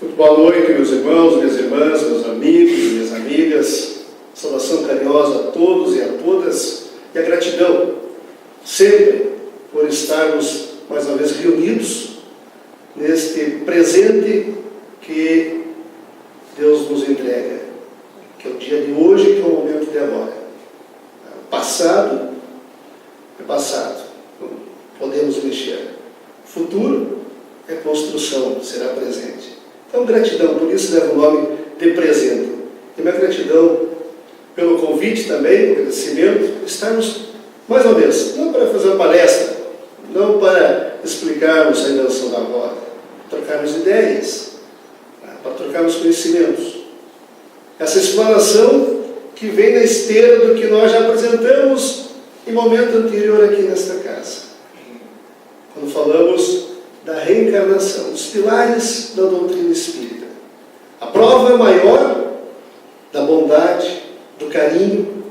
Muito boa noite, meus irmãos, minhas irmãs, meus amigos, minhas amigas. Saudação carinhosa a todos e a todas. E a gratidão, sempre, por estarmos mais uma vez reunidos neste presente que Deus nos entrega, que é o dia de hoje, que é o momento de agora. O passado é passado, não podemos mexer. O futuro é construção, será presente. Então, gratidão, por isso leva o nome de presente. E minha gratidão pelo convite também, pelo agradecimento, estarmos, mais uma vez, não para fazer uma palestra, não para explicarmos a invenção da roda, para trocarmos ideias, para trocarmos conhecimentos. Essa explanação que vem na esteira do que nós já apresentamos em momento anterior aqui nesta casa. Quando falamos da reencarnação, os pilares da doutrina espírita. A prova maior da bondade, do carinho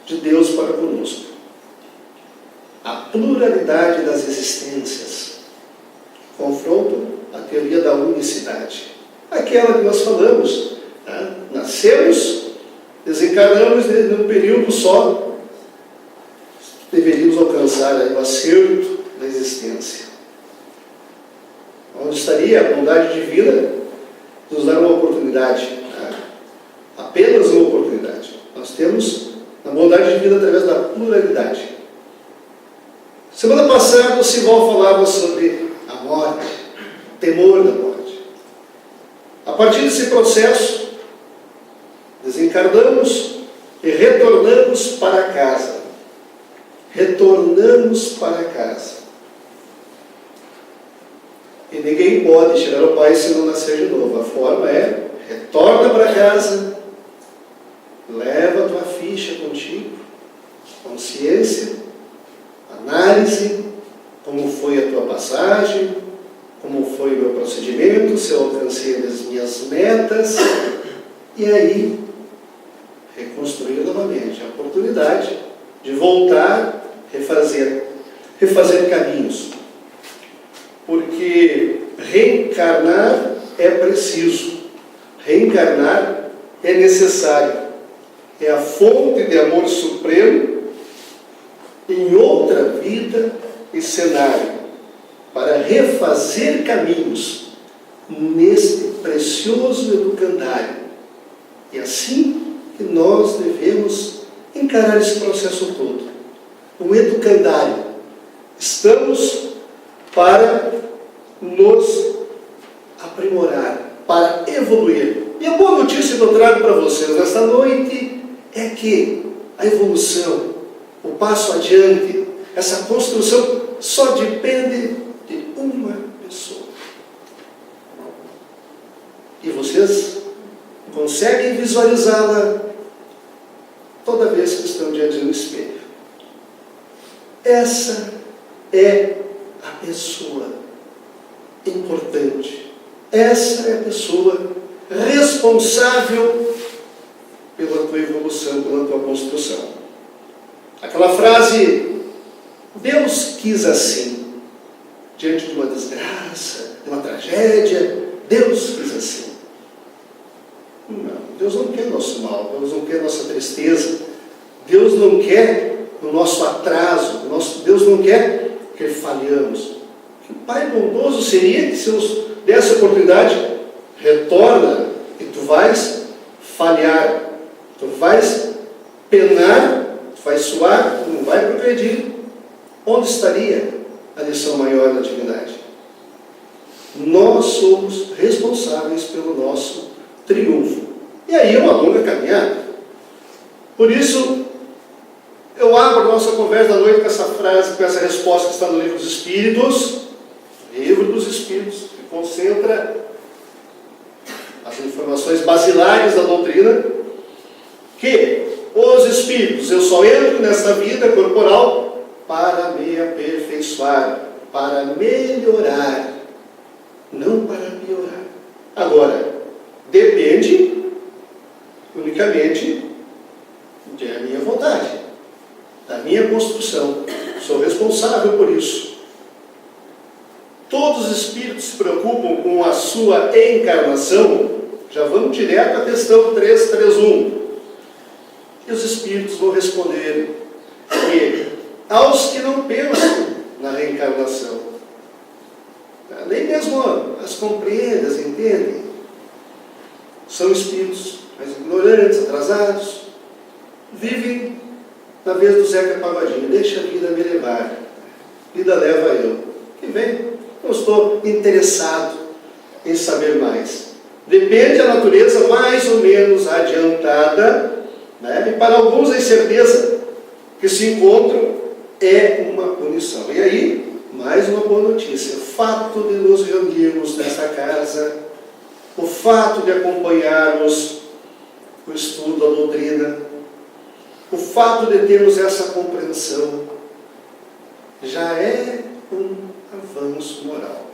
de Deus para conosco. A pluralidade das existências. Confronto à teoria da unicidade. Aquela que nós falamos, né? Nascemos, desencarnamos num período só. Deveríamos alcançar aí o acerto da existência. Onde estaria a bondade divina nos dar uma oportunidade, né? Apenas uma oportunidade. Nós temos a bondade divina através da pluralidade. Semana passada o Simão falava sobre a morte, o temor da morte. A partir desse processo, desencarnamos e retornamos para casa. Retornamos para casa. E ninguém pode chegar ao Pai se não nascer de novo. A forma é, retorna para casa, leva a tua ficha contigo, consciência, análise, como foi a tua passagem, como foi o meu procedimento, se eu alcancei as minhas metas, e aí reconstruir novamente a oportunidade de voltar, refazer caminhos. Porque reencarnar é preciso, reencarnar é necessário, é a fonte de amor supremo em outra vida e cenário, para refazer caminhos neste precioso educandário. E assim que nós devemos encarar esse processo todo. Um educandário. Estamos para nos aprimorar, para evoluir. E a boa notícia que eu trago para vocês nesta noite é que a evolução, o passo adiante, essa construção só depende de uma pessoa. E vocês conseguem visualizá-la toda vez que estão diante do espelho. Essa é a pessoa importante. Essa é a pessoa responsável pela tua evolução, pela tua construção. Aquela frase, Deus quis assim, diante de uma desgraça, de uma tragédia, Deus quis assim. Não, Deus não quer nosso mal, Deus não quer nossa tristeza, Deus não quer o nosso atraso, Deus não quer que falhamos. Que Pai bondoso seria que se nos desse a oportunidade, retorna e tu vais falhar, tu vais penar, tu vais suar, tu não vai progredir. Onde estaria a lição maior da divindade? Nós somos responsáveis pelo nosso triunfo. E aí é uma longa caminhada. Por isso, eu abro a nossa conversa da noite com essa frase, com essa resposta que está no Livro dos Espíritos. Livro dos Espíritos, que concentra as informações basilares da doutrina, que os Espíritos, eu só entro nessa vida corporal para me aperfeiçoar, para melhorar, não para piorar. Agora, depende unicamente da minha vontade, da minha construção. Sou responsável por isso. Todos os espíritos se preocupam com a sua encarnação, já vamos direto à questão 3.3.1. E os espíritos vão responder que aos que não pensam na reencarnação, nem mesmo as compreendem, as entendem, são espíritos mais ignorantes, atrasados, vivem na vez do Zeca Pagodinho, deixa a vida me levar, vida leva eu, que vem, não estou interessado em saber mais. Depende da natureza mais ou menos adiantada, né? E para alguns a incerteza que se encontram é uma punição. E aí, mais uma boa notícia: o fato de nos reunirmos nessa casa, o fato de acompanharmos o estudo da doutrina, o fato de termos essa compreensão, já é um avanço moral.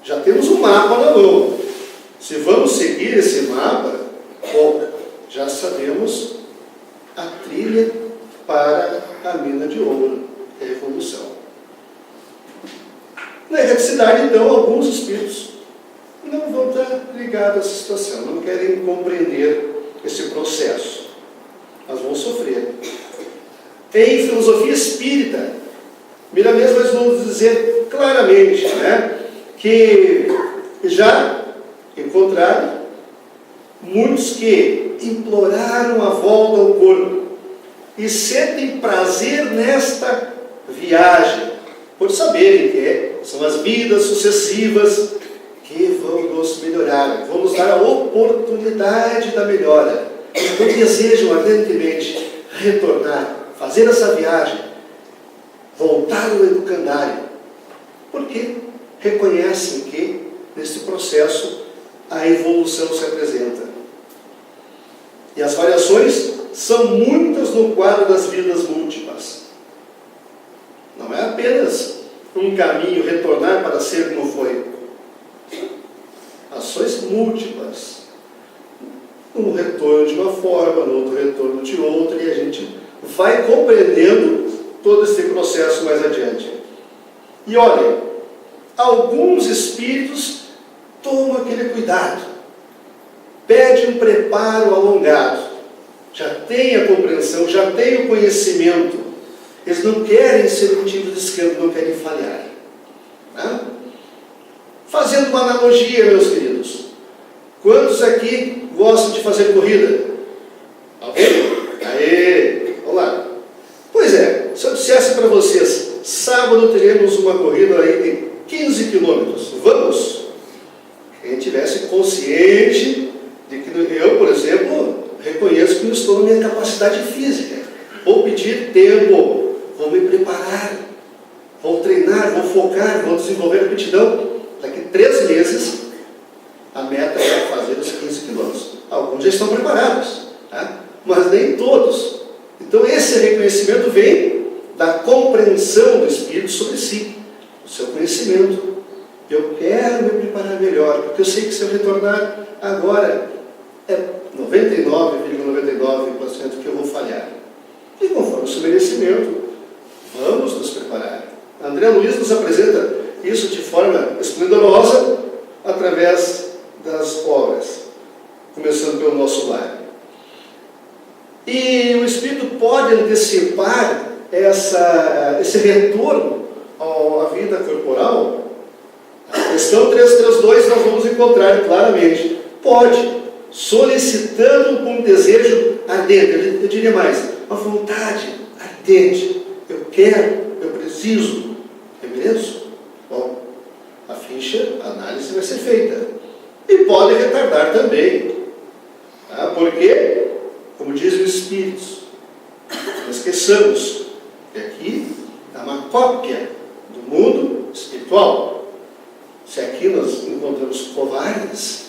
Já temos um mapa na mão. Se vamos seguir esse mapa, bom, já sabemos a trilha para a mina de ouro, que é a evolução. Na erraticidade, então, alguns espíritos não vão estar ligados a essa situação, não querem compreender esse processo, mas vão sofrer. Em filosofia espírita, Miramês vai nos dizer claramente, né, que já encontraram muitos que imploraram a volta ao corpo e sentem prazer nesta viagem, por saberem que são as vidas sucessivas que vão nos melhorar, vão nos dar a oportunidade da melhora. Então desejam ardentemente retornar, fazer essa viagem, voltar ao educandário, porque reconhecem que nesse processo a evolução se apresenta. E as variações são muitas no quadro das vidas múltiplas. Não é apenas um caminho retornar para ser como foi. Ações múltiplas. Um retorno de uma forma, no outro retorno de outra, e a gente vai compreendendo todo esse processo mais adiante. E olha, alguns espíritos tomam aquele cuidado, pede um preparo alongado, já tem a compreensão, já tem o conhecimento, eles não querem ser motivo de escândalo, não querem falhar. Né? Fazendo uma analogia, meus queridos, quantos aqui gostam de fazer corrida? Alguém? Aê, vamos lá. Pois é, se eu dissesse para vocês, sábado teremos uma corrida aí de 15 quilômetros, vamos? Quem tivesse consciente de que eu, por exemplo, reconheço que não estou na minha capacidade física, vou pedir tempo, vou me preparar, vou treinar, vou focar, vou desenvolver a aptidão. Daqui 3 meses, a meta é fazer os 15 quilômetros. Alguns já estão preparados, tá? Mas nem todos. Então esse reconhecimento vem da compreensão do Espírito sobre si, do seu conhecimento. Eu quero me preparar melhor, porque eu sei que se eu retornar agora, é 99,99% que eu vou falhar. E conforme o seu merecimento, vamos nos preparar. André Luiz nos apresenta isso de forma esplendorosa através das obras, começando pelo nosso lar. E o Espírito pode antecipar esse retorno à vida corporal. A questão 332 nós vamos encontrar claramente. Pode, solicitando com um desejo ardente, eu diria mais, uma vontade ardente. Eu quero, eu preciso, eu mereço. Bom, a ficha, a análise vai ser feita. E pode retardar também. Tá? Porque, como dizem os Espíritos, não esqueçamos que aqui é uma cópia do mundo espiritual. Se aqui nós encontramos covardes,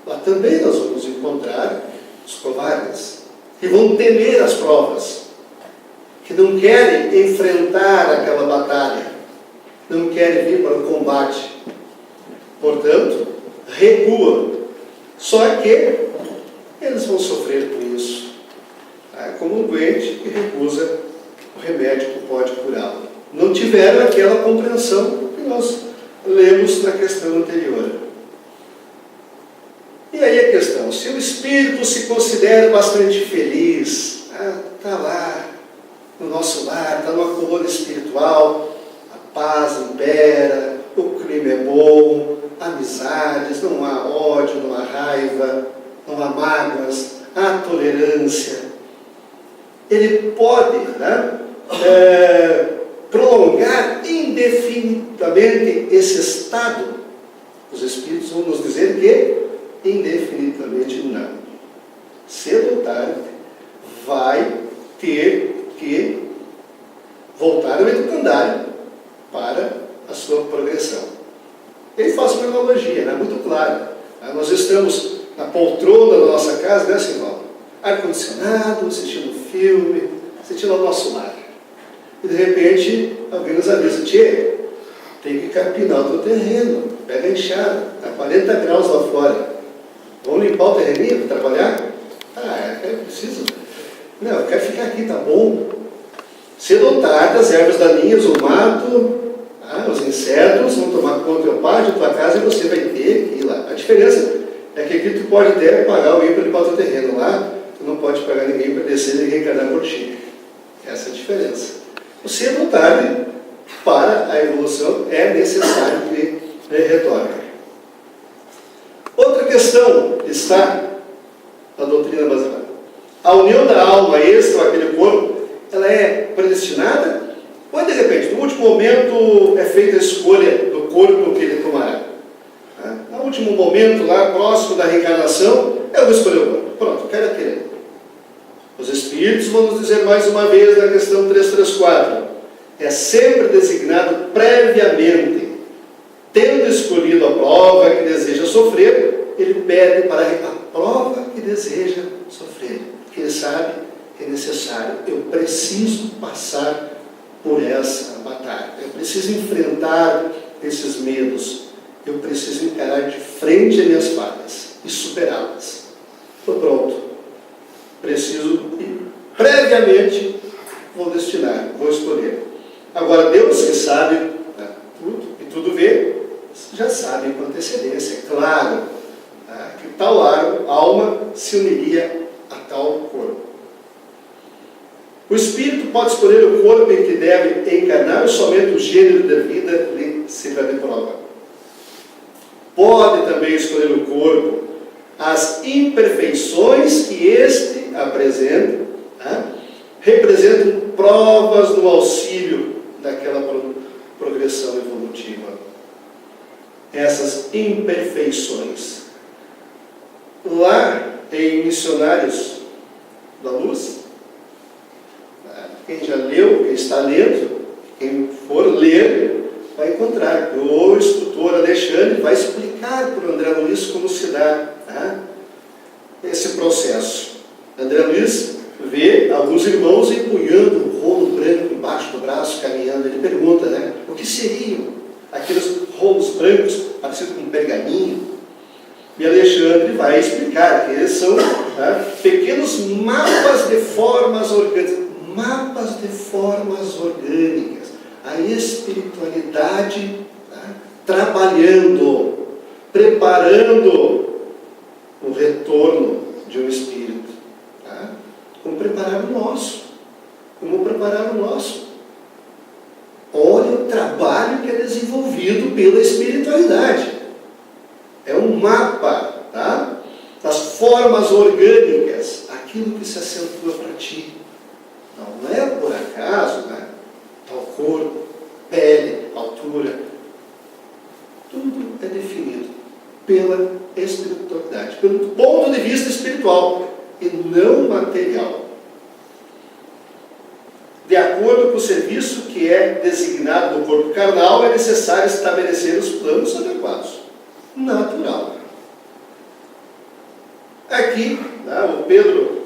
lá também nós vamos encontrar os covardes, que vão temer as provas, que não querem enfrentar aquela batalha, não querem vir para o combate. Portanto, recuam. Só que eles vão sofrer com isso. É como um doente que recusa o remédio que pode curá-lo. Não tiveram aquela compreensão que nós lemos na questão anterior. E aí a questão, se o espírito se considera bastante feliz, está lá no nosso lar, está no acordo espiritual, a paz impera, o clima é bom, amizades, não há ódio, não há raiva, não há mágoas, há tolerância. Ele pode prolongar indefinidamente esse estado. Os espíritos vão nos dizer que indefinidamente não. Cedo ou tarde vai ter que voltar ao educandário para a sua progressão. Ele faz uma analogia, muito clara. Nós estamos na poltrona da nossa casa, né, Simão? Ar-condicionado, assistindo filme, assistindo ao nosso lar. E de repente, alguém nos avisa: tchê, tem que capinar o teu terreno, pega a enxada, está 40 graus lá fora. Vamos limpar o terreninho para trabalhar? É preciso. Não, eu quero ficar aqui, tá bom. Cedo ou tarde, as ervas daninhas, o mato, os insetos vão tomar conta do teu pátio, da tua casa, e você vai ter que ir lá. A diferença é que aqui tu pode até pagar alguém para limpar o teu terreno. Lá, tu não pode pagar ninguém para descer e reencarnar por ti. Essa é a diferença. O cedo ou tarde, para a evolução, é necessário que retorne. Outra questão está na doutrina basilar. A união da alma extra àquele corpo, ela é predestinada? Ou de repente, no último momento, é feita a escolha do corpo que ele tomará? No último momento, lá próximo da reencarnação, eu vou escolher o corpo. Pronto, quero aquele. Os espíritos vão nos dizer mais uma vez na questão 334. É sempre designado previamente. Tendo escolhido a prova que deseja sofrer, ele pede para a prova que deseja sofrer. Porque ele sabe que é necessário. Eu preciso passar por essa batalha. Eu preciso enfrentar esses medos. Eu preciso encarar de frente as minhas falhas e superá-las. Estou pronto. Preciso e previamente vou destinar, vou escolher. Agora, Deus que sabe tudo e tudo vê, já sabe com antecedência, é claro, que tal alma se uniria a tal corpo. O espírito pode escolher o corpo em que deve encarnar ou somente o gênero da vida lhe sirva de prova. Pode também escolher o corpo, as imperfeições que este apresenta, representam provas no auxílio daquela progressão evolutiva. Essas imperfeições. Lá em Missionários da Luz, quem já leu, quem está lendo, quem for ler, vai encontrar que o instrutor Alexandre vai explicar para o André Luiz como se dá esse processo. André Luiz vê alguns irmãos empunhando um rolo branco embaixo do braço, caminhando. Ele pergunta, o que seriam aqueles rolos brancos parecidos com um pergaminho? E Alexandre vai explicar que eles são pequenos mapas de formas orgânicas. Mapas de formas orgânicas. A espiritualidade trabalhando, preparando o retorno de um espírito. Como preparar o nosso. Como preparar o nosso. Olha o trabalho que é desenvolvido pela espiritualidade. É um mapa, das formas orgânicas, aquilo que se acentua para ti. Não é por acaso, tal corpo, pele, altura. Tudo é definido pela espiritualidade, pelo ponto de vista espiritual e não material. De acordo com o serviço que é designado no corpo carnal, é necessário estabelecer os planos adequados. Natural. Aqui, o Pedro,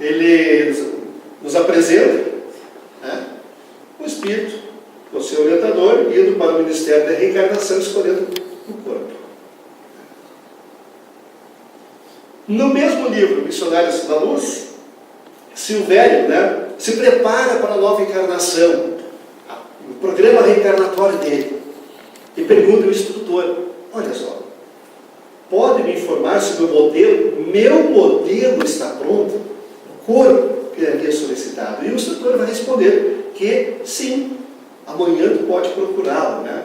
ele nos apresenta o espírito, o seu orientador, indo para o Ministério da Reencarnação, escolhendo o corpo. No mesmo livro, Missionários da Luz, Silvério, se prepara para a nova encarnação, o programa reencarnatório dele. e pergunta ao instrutor: olha só, pode me informar sobre o modelo? Meu modelo está pronto? O corpo que ele havia solicitado. E o instrutor vai responder que sim, amanhã tu pode procurá-lo, né?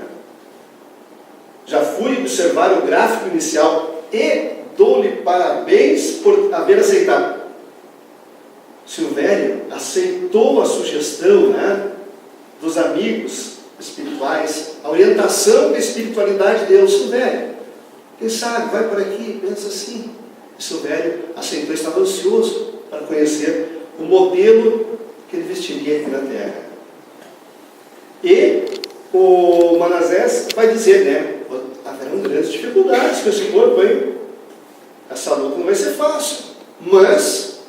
Já fui observar o gráfico inicial e dou-lhe parabéns por haver aceitado. Silvério aceitou a sugestão, né, dos amigos espirituais, a orientação da espiritualidade deu. Silvério, quem sabe, vai por aqui, pensa assim. E Silvério aceitou, estava ansioso para conhecer o modelo que ele vestiria aqui na terra. E o Manassés vai dizer, né, haverão grandes dificuldades com esse corpo, hein? Essa luta não vai ser fácil, mas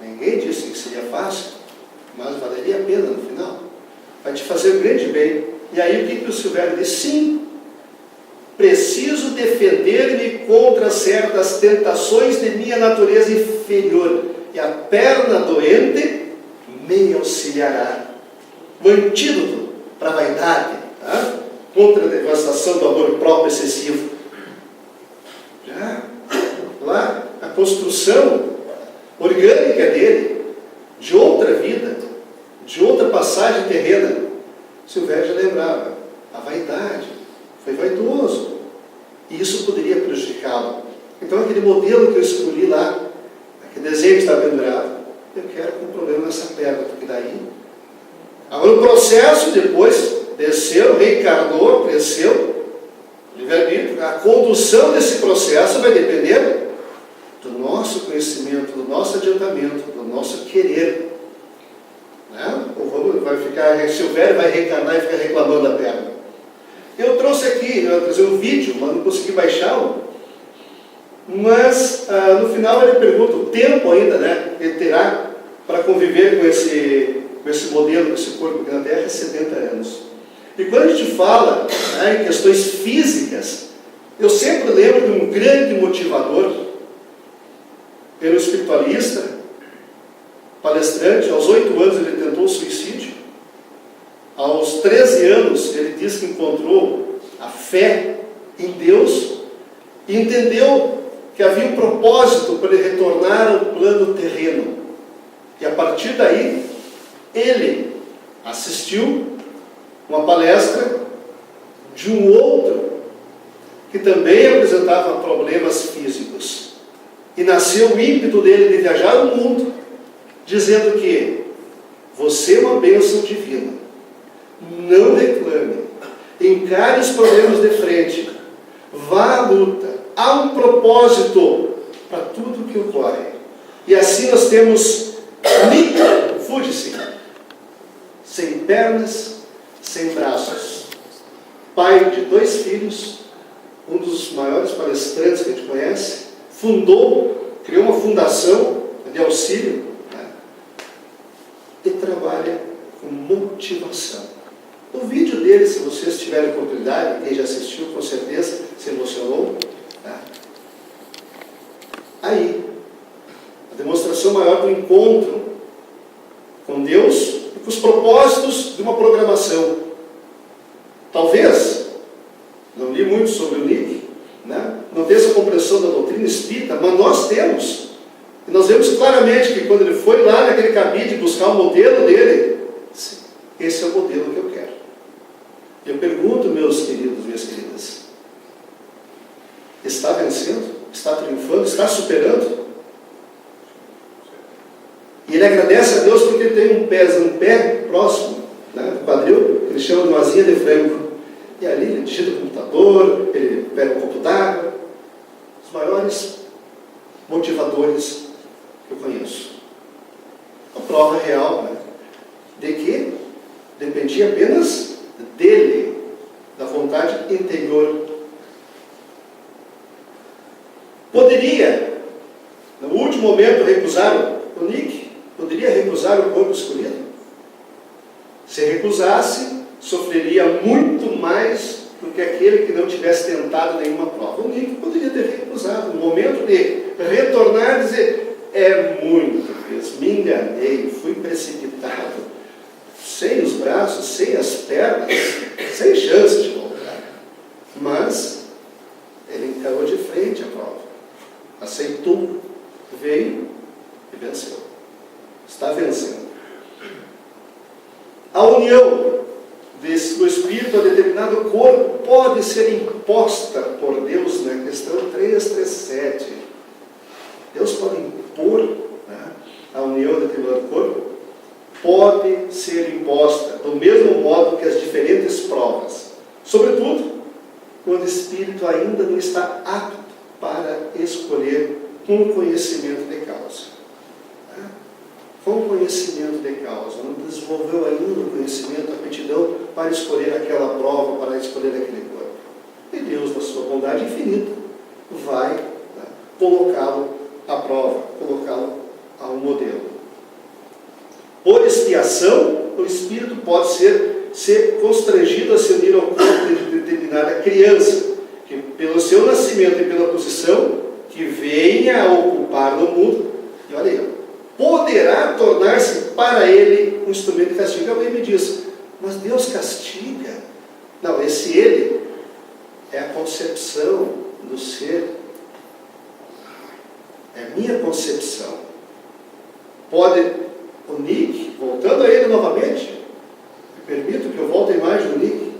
ninguém disse que seria fácil, mas valeria a pena no final. Vai te fazer grande bem. E aí o que o Silvério diz? Sim, preciso defender-me contra certas tentações de minha natureza inferior, e a perna doente me auxiliará. O antídoto para a vaidade, tá? Contra a devastação do amor próprio excessivo. Já lá, a construção orgânica dele, de outra vida, de outra passagem terrena, Silvério já lembrava: a vaidade, foi vaidoso, e isso poderia prejudicá-lo. Então aquele modelo que eu escolhi lá, aquele desenho que está pendurado, eu quero com um problema nessa perna, porque daí, agora o processo depois desceu, reencarnou, cresceu, livre-arbítrio. A condução desse processo vai depender do nosso conhecimento, do nosso adiantamento, do nosso querer, né? Ou vai ficar, Silvério vai reencarnar e ficar reclamando da perna. Eu trouxe aqui, eu trazer um vídeo, mas não consegui baixá-lo, mas no final ele pergunta o tempo ainda, né, ele terá para conviver com esse modelo, com esse corpo aqui na Terra, é 70 anos. E quando a gente fala, né, em questões físicas, eu sempre lembro de um grande motivador, pelo espiritualista, palestrante. Aos 8 anos ele tentou o suicídio. Aos 13 anos ele diz que encontrou a fé em Deus e entendeu que havia um propósito para ele retornar ao plano terreno. E a partir daí, ele assistiu uma palestra de um outro que também apresentava problemas físicos. E nasceu o ímpeto dele de viajar o mundo, dizendo que você é uma bênção divina. Não reclame, encare os problemas de frente, vá à luta. Há um propósito para tudo que ocorre. E assim nós temos Nick Fujisi, sem pernas, sem braços, pai de 2 filhos, um dos maiores palestrantes que a gente conhece, criou uma fundação de auxílio, né? E trabalha com motivação. O vídeo dele, se vocês tiverem oportunidade, quem já assistiu com certeza se emocionou, tá? Aí, a demonstração maior do encontro com Deus e com os propósitos de uma programação. Talvez, não li muito sobre o Nick, né? Não tem essa compreensão da doutrina espírita, mas nós temos. E nós vemos claramente que quando ele foi lá naquele cabide buscar o modelo dele, esse é o modelo que eu quero. Eu pergunto, meus queridos, minhas queridas, está vencendo? Está triunfando? Está superando? E ele agradece a Deus porque ele tem um pé próximo, né, do quadril, que ele chama de uma asinha de frango. E ali ele digita no computador, ele pega um copo d'água. Os maiores motivadores que eu conheço. A prova real, né, de que dependia apenas dele, da vontade interior. Poderia, no último momento, recusar o Nick? Poderia recusar o corpo escolhido? Se recusasse, sofreria muito mais do que aquele que não tivesse tentado nenhuma prova. O Nick poderia ter recusado. No momento de retornar e dizer: é muito mesmo, me enganei, fui precipitado, sem os braços, sem as pernas, sem chance de voltar. encarou de frente a prova. Aceitou, veio e venceu. Está vencendo. A união do Espírito a determinado corpo pode ser imposta por Deus na questão 337. Deus pode impor, né, a união a determinado corpo, pode ser imposta do mesmo modo que as diferentes provas. Sobretudo, quando o Espírito ainda não está apto para escolher um conhecimento de causa. Com conhecimento de causa, não desenvolveu ainda o conhecimento, a aptidão para escolher aquela prova, para escolher aquele corpo. E Deus, na sua bondade infinita, vai, né, colocá-lo à prova, colocá-lo a um modelo. Por expiação, o Espírito pode ser constrangido a se unir ao corpo de determinada criança, que pelo seu nascimento e pela posição que venha a ocupar no mundo, e olha aí, poderá tornar-se para ele um instrumento de castigo. Alguém me diz, mas Deus castiga? Não, esse ele é a concepção do ser. É a minha concepção. Pode o Nick, voltando a ele novamente, me permito que eu volte à imagem do Nick,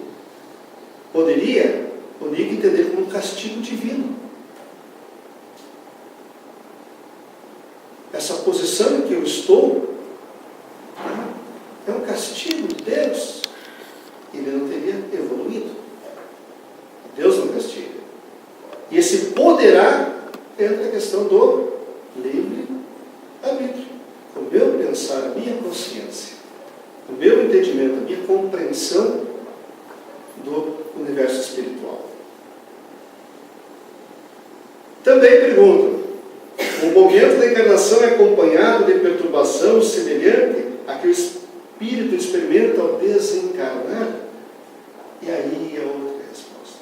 poderia o Nick entender como um castigo divino. Essa posição em que eu estou, né, é um castigo de Deus. Ele não teria evoluído. Deus não castiga. E esse poderá entra a questão do livre-arbítrio. O meu pensar, a minha consciência, o meu entendimento, a minha compreensão do universo espiritual. Também pergunto, o momento da encarnação é acompanhado de perturbação semelhante a que o espírito experimenta ao desencarnar? E aí é outra resposta.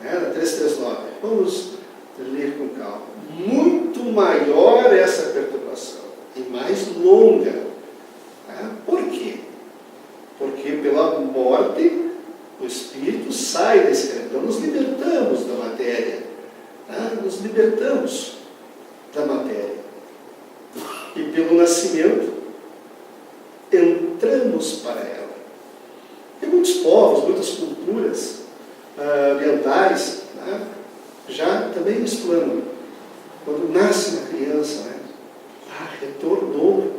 Na 339. Vamos ler com calma. Muito maior essa perturbação e mais longa. Por quê? Porque pela morte o espírito sai da escravidão. Nos libertamos da matéria. Nos libertamos da matéria. E pelo nascimento, entramos para ela. Tem muitos povos, muitas culturas orientais, né, já também explanam. Quando nasce uma criança, né, retornou.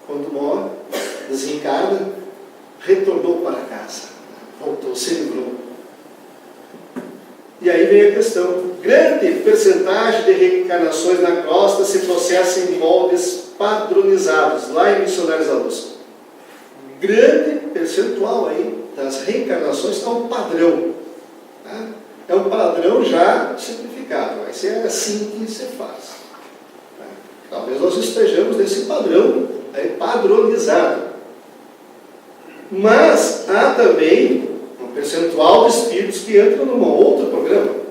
Quando morre, desencarna, retornou para casa. Voltou, se livrou. E aí vem a questão. Grande percentagem de reencarnações na crosta se processa em moldes padronizados, lá em Missionários da Luz. Grande percentual aí das reencarnações está um padrão. Tá? É um padrão já simplificado. Vai ser assim que se faz. Tá? Talvez nós estejamos nesse padrão aí, padronizado. Mas há também um percentual de espíritos que entram num outro programa.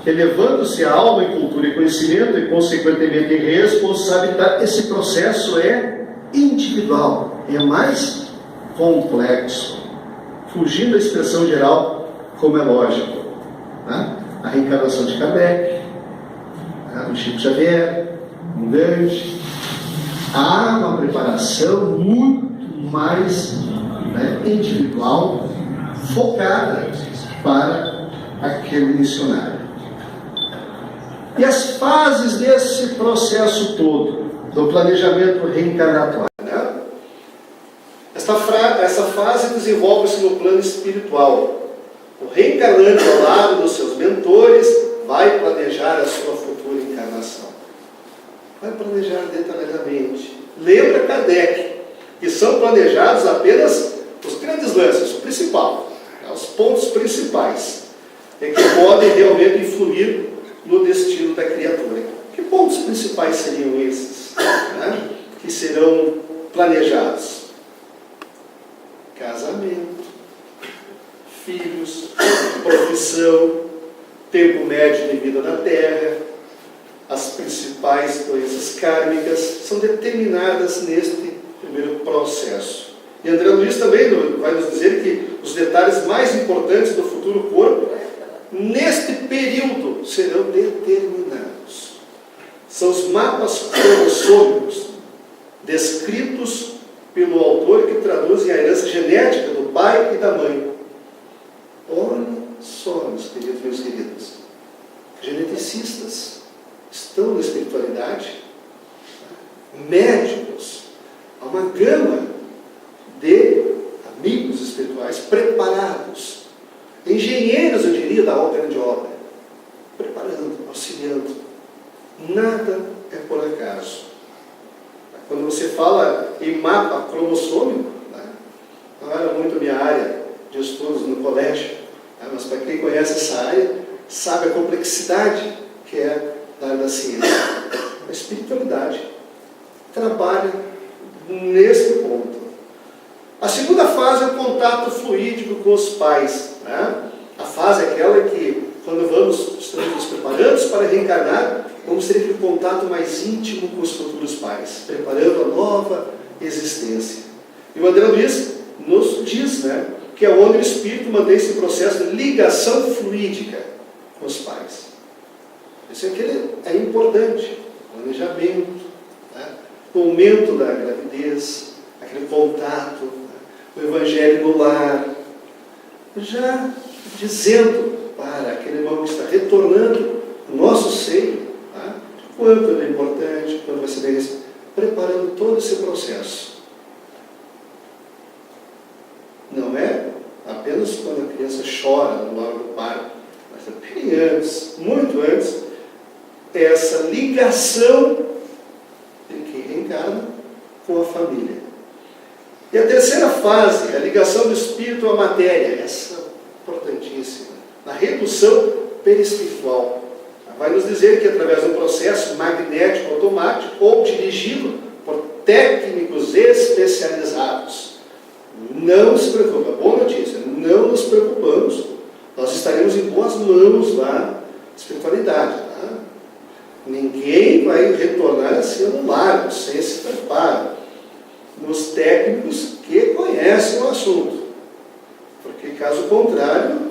Elevando-se a alma em cultura e conhecimento e, consequentemente, em responsabilidade, esse processo é individual, é mais complexo, fugindo da expressão geral, como é lógico. A reencarnação de Kardec, do Chico Xavier, um Gandhi, há uma preparação muito mais individual, focada para aquele missionário. E as fases desse processo todo, do planejamento reencarnatório, né? Essa fase desenvolve-se no plano espiritual. O reencarnante, ao lado dos seus mentores, vai planejar a sua futura encarnação. Vai planejar detalhadamente. Lembra Kardec, que são planejados apenas os grandes lances, o principal, os pontos principais, que podem realmente influir no destino da criatura. Que pontos principais seriam esses, né, que serão planejados? Casamento, filhos, profissão, tempo médio de vida na Terra, as principais doenças kármicas são determinadas neste primeiro processo. E André Luiz também vai nos dizer que os detalhes mais importantes do futuro corpo neste período, serão determinados. São os mapas cromossômicos descritos pelo autor que traduzem a herança genética do pai e da mãe. Olha só, meus queridos, geneticistas estão na espiritualidade, médicos, há uma gama de amigos espirituais preparados, engenheiros, eu diria, da grande obra, preparando, auxiliando. Nada é por acaso. Quando você fala em mapa cromossômico, não era muito a minha área de estudos no colégio, mas para quem conhece essa área, sabe a complexidade que é da área da ciência. A espiritualidade trabalha nesse ponto. A segunda fase é o contato fluídico com os pais. A fase é aquela que, quando estamos nos preparando para reencarnar, vamos ter aquele contato mais íntimo com os futuros pais, preparando a nova existência. E o André Luiz nos diz, que é onde o espírito mantém esse processo de ligação fluídica com os pais. Isso é importante. Planejamento, o momento da gravidez, aquele contato, o evangelho no lar, já dizendo para aquele irmão que está retornando o nosso seio, quanto ele é importante, quando vai ser bem preparando todo esse processo. Não é apenas quando a criança chora no lado do parto, mas é bem antes, muito antes, essa ligação de quem reencarna com a família. E a terceira fase, a ligação do espírito à matéria, essa é importantíssima, na redução perispiritual. Vai nos dizer que através de um processo magnético automático ou dirigido por técnicos especializados. Não se preocupe, boa notícia, não nos preocupamos, nós estaremos em boas mãos lá na espiritualidade. Ninguém vai retornar assim no largo, sem esse preparo. Nos técnicos que conhecem o assunto. Porque caso contrário,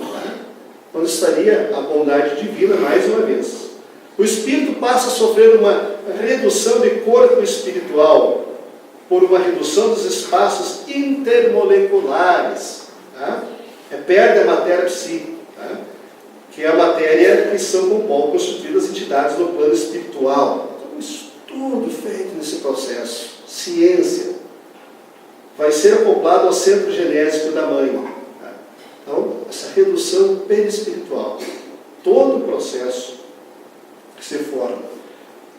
onde estaria a bondade divina mais uma vez. O espírito passa a sofrer uma redução de corpo espiritual por uma redução dos espaços intermoleculares. Perde a matéria psíquica, que é a matéria que são constituídas entidades no plano espiritual. Então, um estudo feito nesse processo, ciência, vai ser acoplado ao centro genésico da mãe. Então, essa redução perispiritual, todo o processo que se forma.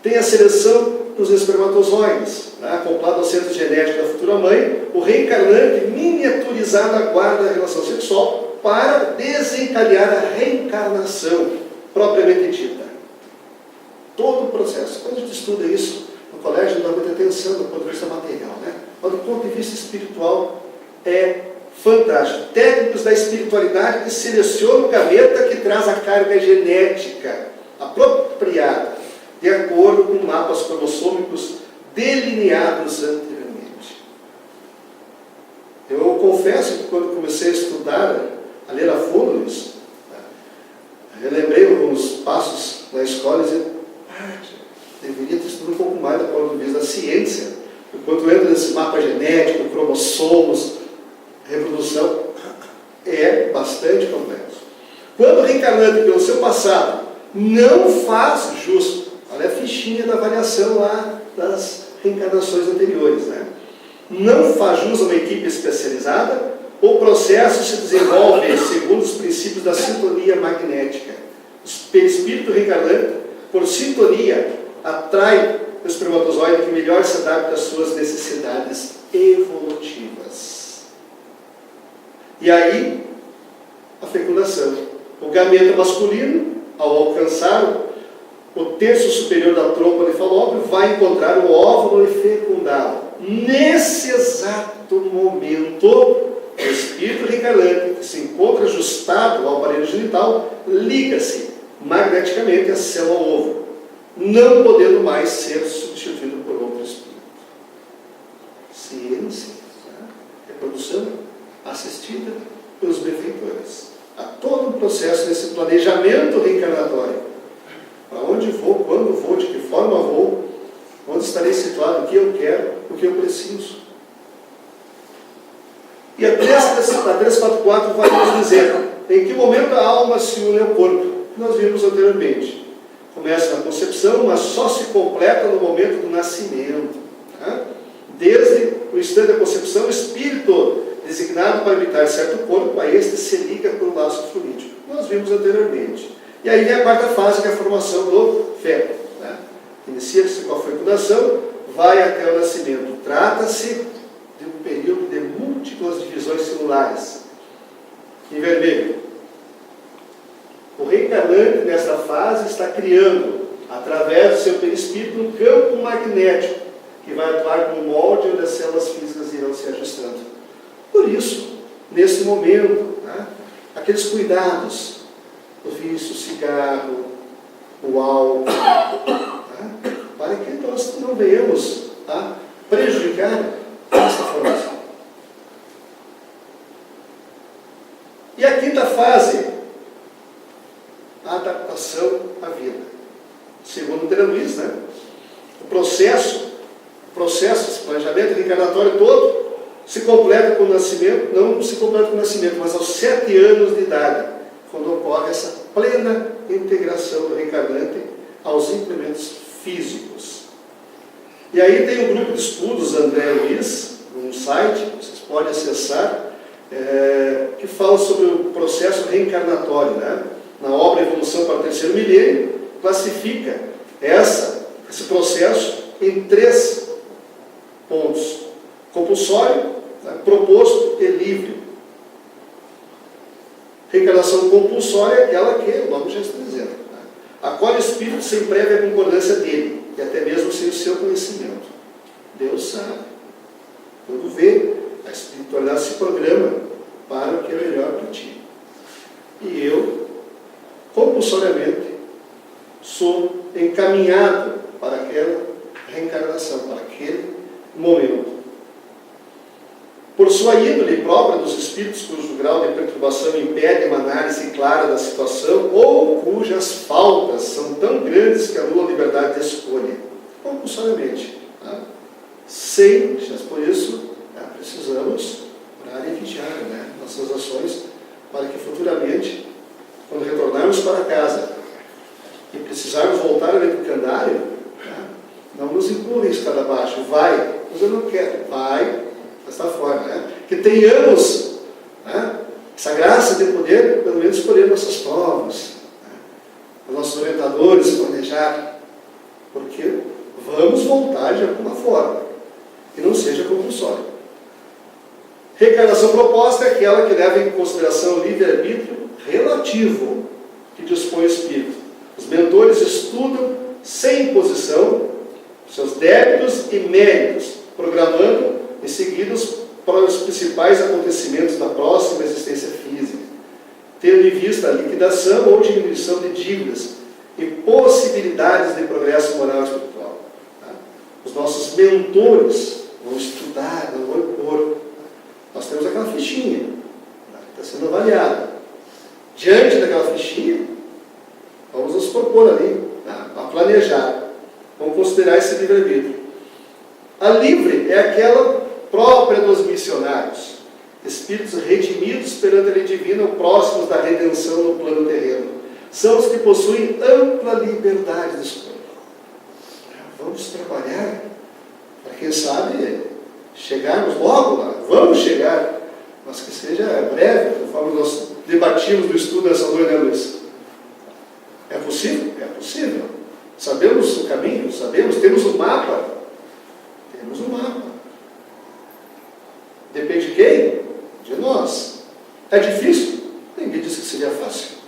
Tem a seleção dos espermatozoides, acoplado ao centro genético da futura mãe, o reencarnante miniaturizado aguarda a relação sexual para desencadear a reencarnação propriamente dita. Todo o processo. Quando a gente estuda isso no colégio, não dá muita atenção do ponto de vista material, mas do ponto de vista espiritual é fantástico. Técnicos da espiritualidade que selecionam o gameta que traz a carga genética apropriada, de acordo com mapas cromossômicos delineados anteriormente. Eu confesso que quando comecei a estudar, a ler a fundo isso, relembrei alguns passos na escola e dizia, deveria ter estudado um pouco mais do ponto de vista da ciência. Enquanto entra nesse mapa genético, cromossomos, reprodução, é bastante complexo. Quando o reencarnante, pelo seu passado, não faz justo, olha a fichinha da avaliação lá das reencarnações anteriores, não faz jus a uma equipe especializada, o processo se desenvolve segundo os princípios da sintonia magnética. O perispírito reencarnante, por sintonia, atrai o espermatozoide que melhor se adapta às suas necessidades evolutivas. E aí, a fecundação. O gameta masculino, ao alcançar o terço superior da trompa de Falópio, vai encontrar o óvulo e fecundá-lo. Nesse exato momento, o espírito reencarnante, que se encontra ajustado ao aparelho genital, liga-se magneticamente à célula ovo, não podendo mais ser substituído por outro espírito. Ciência, reprodução assistida pelos benfeitores. Há todo um processo desse planejamento reencarnatório. Para onde vou, quando vou, de que forma vou, onde estarei situado, o que eu quero, o que eu preciso. E a 344 vai nos dizer em que momento a alma se une ao corpo, que nós vimos anteriormente. Começa na concepção, mas só se completa no momento do nascimento. Tá? Desde o instante da concepção, o espírito designado para habitar certo corpo, a este se liga por um laço fluídico. Nós vimos anteriormente. E aí vem a quarta fase, que é a formação do feto. Né? Inicia-se com a fecundação, vai até o nascimento. Trata-se de um período de múltiplas divisões celulares. Em vermelho. O reencarnante, nesta fase, está criando, através do seu perispírito, um campo magnético, que vai atuar como molde onde as células físicas irão se ajustando. Por isso, nesse momento, né, aqueles cuidados, o vício, o cigarro, o álcool, né, para que nós não venhamos a prejudicar essa formação. E a quinta fase, a adaptação à vida. Segundo André Luiz, né, o processo, esse planejamento reencarnatório todo, se completa com o nascimento, não se completa com o nascimento, mas aos 7 anos de idade, quando ocorre essa plena integração do reencarnante aos implementos físicos. E aí tem um grupo de estudos, André Luiz, num site, vocês podem acessar, que fala sobre o processo reencarnatório, né? Na obra Evolução para o Terceiro Milênio, classifica esse processo em 3 pontos: compulsório, né? Proposto e livre. Reencarnação compulsória é aquela que o nome já está dizendo, né? Acolhe o espírito sem prévia concordância dele, e até mesmo sem o seu conhecimento. Deus sabe. Quando vê, a espiritualidade se programa para o que é melhor para ti. E eu, compulsoriamente, sou encaminhado para aquela reencarnação, para aquele momento. Por sua índole própria dos espíritos cujo grau de perturbação impede uma análise clara da situação ou cujas faltas são tão grandes que anulam a liberdade de escolha. Compulsoriamente. Tá? Sem, por isso, precisamos orar e vigiar, né, nossas ações, para que futuramente, quando retornarmos para casa e precisarmos voltar ao educandário, né, não nos empurrem escada abaixo. Vai, mas eu não quero. Vai, desta forma. Né? Que tenhamos, né, essa graça de poder, pelo menos, escolher nossas provas, né, os nossos orientadores, planejar, porque vamos voltar de alguma forma, que não seja compulsório. Reencarnação proposta é aquela que leva em consideração o livre-arbítrio relativo que dispõe o espírito. Os mentores estudam sem imposição seus débitos e méritos, programando em seguida para os principais acontecimentos da próxima existência física, tendo em vista a liquidação ou diminuição de dívidas e possibilidades de progresso moral e espiritual. Os nossos mentores vão estudar, não vão impor. Nós temos aquela fichinha, que está sendo avaliada. Diante daquela fichinha, vamos nos propor ali, a planejar. Vamos considerar esse livre-arbítrio. A livre é aquela própria dos missionários, espíritos redimidos perante a lei divina, próximos da redenção no plano terreno. São os que possuem ampla liberdade de escolha. Vamos trabalhar para, quem sabe, chegarmos logo lá. Vamos chegar, mas que seja breve, conforme nós debatimos no estudo dessa noite, né, Luiz? É possível? É possível. Sabemos o caminho, temos o mapa. Temos o mapa. Depende de quem? De nós. É difícil? Ninguém disse que seria fácil.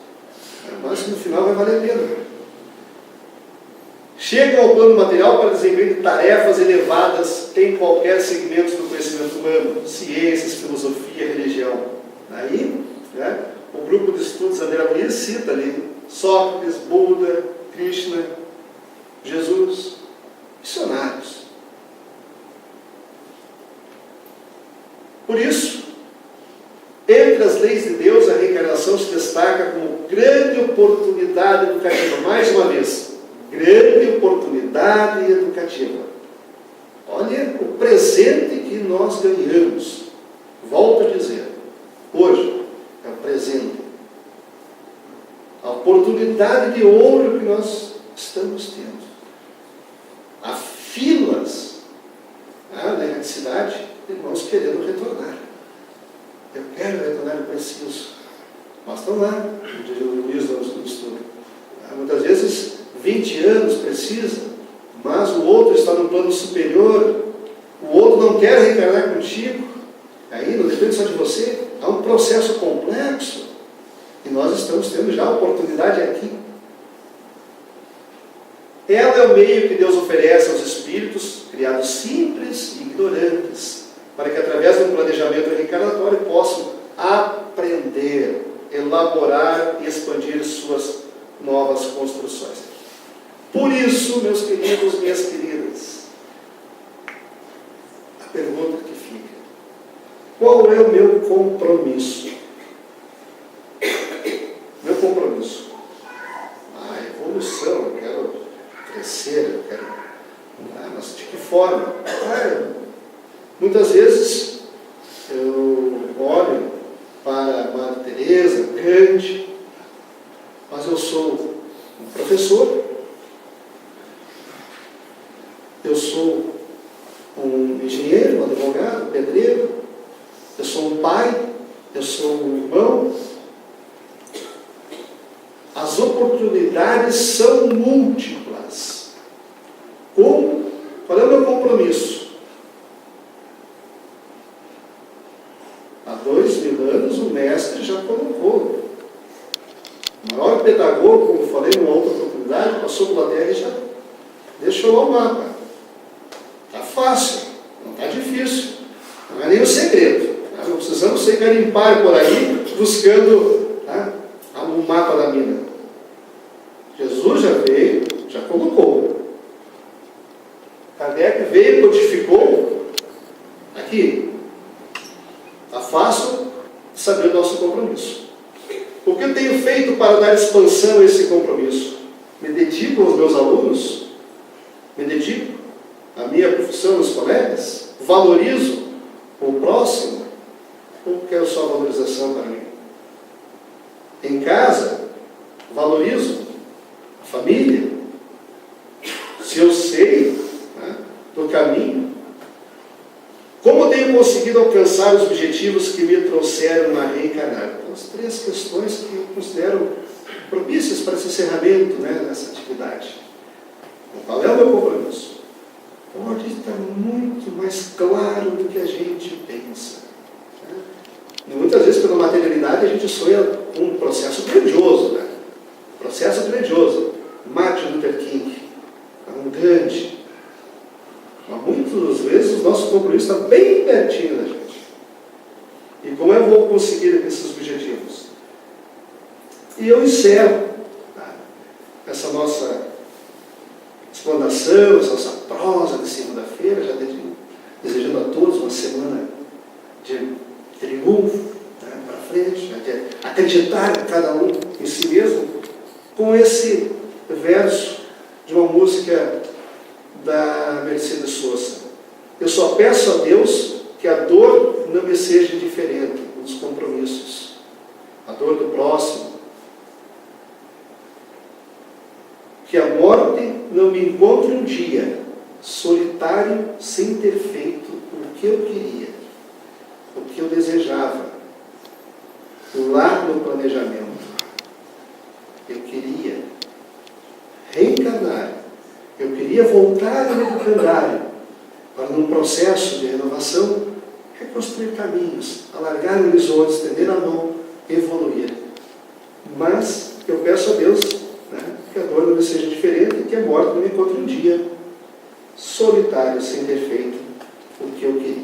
Mas no final vai valer a pena. Chega ao plano material para desempenho de tarefas elevadas em qualquer segmento do conhecimento humano, ciências, filosofia, religião. Aí, né, o grupo de estudos André Luiz cita ali Sócrates, Buda, Krishna, Jesus, missionários. Por isso, entre as leis de Deus, a reencarnação revelação se destaca como grande oportunidade educativa. Mais uma vez, grande oportunidade educativa. Olha o presente que nós ganhamos. Volto a dizer, hoje é o presente. A oportunidade de ouro que nós estamos tendo. Há filas na erradicidade de irmãos querendo retornar. Eu quero retornar, eu preciso. Mas estão lá, como diria o Luiz no estudo. Muitas vezes, 20 anos precisa, mas o outro está no plano superior, o outro não quer reencarnar contigo, aí não depende só de você, há um processo complexo, e nós estamos tendo já a oportunidade aqui. Ela é o meio que Deus oferece aos espíritos, criados simples e ignorantes, para que através de um planejamento reencarnatório possam aprender, elaborar e expandir suas novas construções. Por isso, meus queridos, minhas queridas, a pergunta que fica: qual é o meu compromisso? Meu compromisso. A evolução, eu quero crescer, eu quero. Mas de que forma? Muitas vezes eu olho para Madre Teresa, Gandhi, mas eu sou um professor, eu sou um engenheiro, um advogado, um pedreiro, eu sou um pai, eu sou um irmão. As oportunidades são múltiplas. Qual é o meu compromisso? Há 2000 anos o mestre já colocou. O maior pedagogo, como falei numa outra oportunidade, passou pela terra e já deixou lá o mapa. Está fácil, não está difícil. Não é nem o segredo. Não precisamos ser garimpar por aí buscando o mapa da mina. Jesus já veio, já colocou. Kardec veio e codificou aqui. Está fácil saber o nosso compromisso. O que eu tenho feito para dar expansão a esse compromisso? Me dedico aos meus alunos? Me dedico à minha profissão, aos colegas? Valorizo o próximo? Ou quero só valorização para mim? Em casa, valorizo a família? Se eu sei do caminho? Como eu tenho conseguido alcançar os objetivos que me trouxeram a reencarnar? Então, as 3 questões que eu considero propícias para esse encerramento dessa atividade. Qual é o meu compromisso? Pode estar muito mais claro do que a gente pensa. E muitas vezes, pela materialidade, a gente sonha com um processo grandioso. Processo grandioso. Martin Luther King, um grande. Mas muitas vezes o nosso compromisso está bem pertinho da gente. E como eu vou conseguir esses objetivos? E eu encerro essa nossa explanação, essa nossa prosa de segunda-feira, já desejando a todos uma semana de triunfo para frente, de acreditar cada um em si mesmo, com esse verso de uma música da Mercedes Sosa. Eu só peço a Deus que a dor não me seja indiferente nos compromissos, a dor do próximo, que a morte não me encontre um dia solitário sem ter feito o que eu queria, o que eu desejava, lá no planejamento. Eu queria reencarnar, eu queria voltar ao educandário para, num processo de renovação, reconstruir caminhos, alargar horizontes, estender a mão, evoluir. Mas eu peço a Deus que a dor não me seja diferente e que a morte não me encontre um dia solitário sem ter feito o que eu queria.